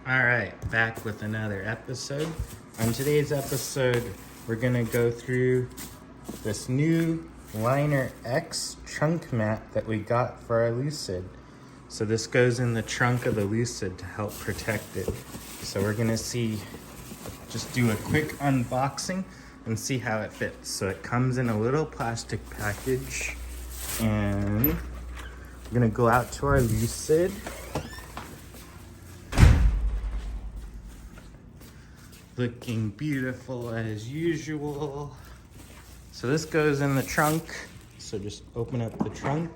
All right, back with another episode. On today's episode, we're gonna go through this new Liner X trunk mat that we got for our Lucid. So this goes in the trunk of the Lucid to help protect it. So we're gonna just do a quick unboxing and see how it fits. So it comes in a little plastic package, and we're gonna go out to our Lucid. Looking beautiful as usual. So this goes in the trunk. So just open up the trunk.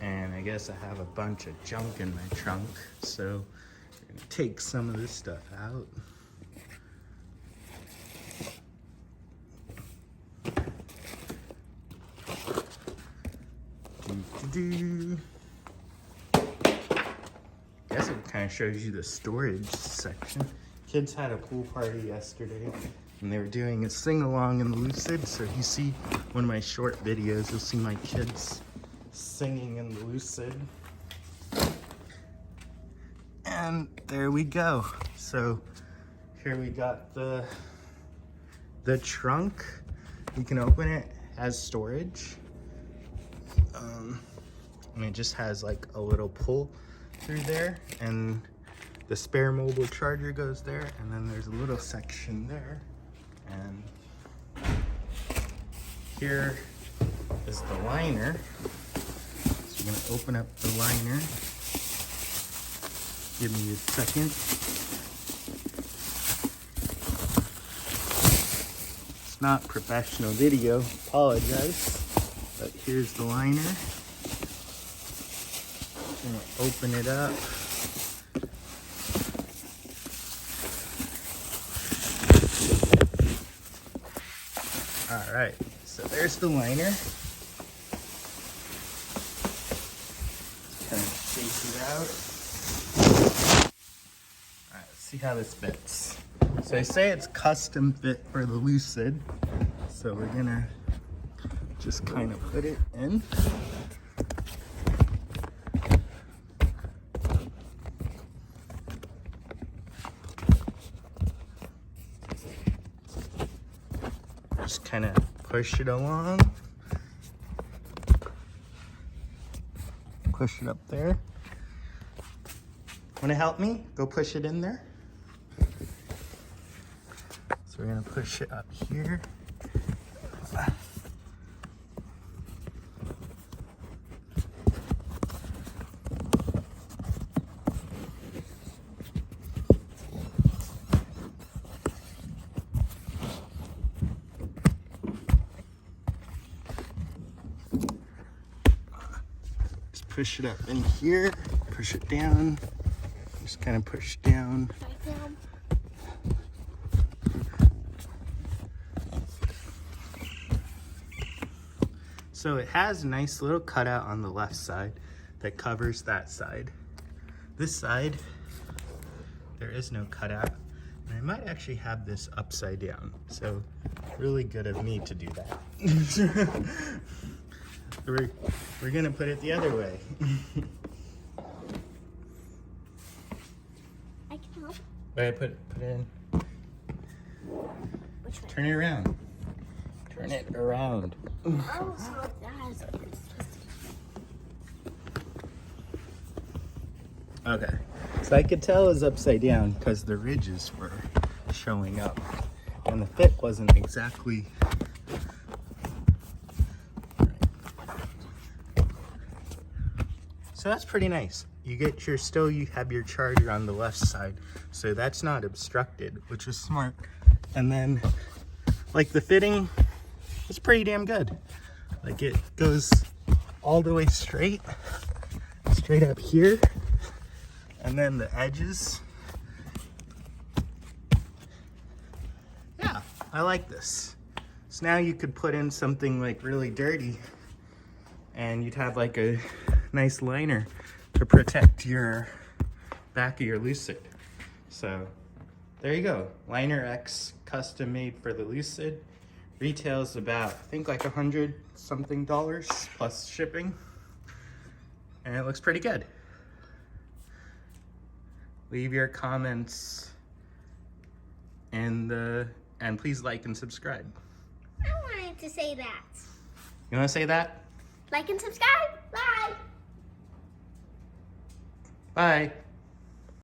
And I guess I have a bunch of junk in my trunk. So we're gonna take some of this stuff out. I guess it kind of shows you the storage section. Kids had a pool party yesterday and they were doing a sing-along in the Lucid. So if you see one of my short videos, you'll see my kids singing in the Lucid. And there we go. So here we got the trunk. You can open it as storage. And it just has like a little pull through there, and the spare mobile charger goes there, and then there's a little section there, and here is the liner. So you're gonna open up the liner. Give me a second. It's not professional video, apologize, but here's the liner. Gonna open it up. All right, so there's the liner. Kind of shake it out. All right, let's see how this fits. So they say it's custom fit for the Lucid. So we're gonna just kind of put it in. Just kind of push it along. Push it up there. Want to help me? Go push it in there. So we're gonna push it up here. Push it up in here, push it down, just kind of push down. So it has a nice little cutout on the left side that covers that side. This side, there is no cutout, and I might actually have this upside down. So really good of me to do that. We're gonna put it the other way. I can help. Wait, put it in. Which way? Turn it around. Turn it around. Oh, so that's Okay. So I could tell it was upside down because the ridges were showing up, and the fit wasn't exactly. So that's pretty nice. You have your charger on the left side, so that's not obstructed, which is smart. And then, like, the fitting is pretty damn good. Like, it goes all the way straight up here, and then the edges. Yeah, I like this. So now you could put in something like really dirty, and you'd have like a nice liner to protect your back of your Lucid. So there you go. Liner X, custom made for the Lucid. Retails about, I think, like $100 something plus shipping. And it looks pretty good. leave your comments, and please like and subscribe. I wanted to say that. You want to say that? Like and subscribe. Bye. Bye.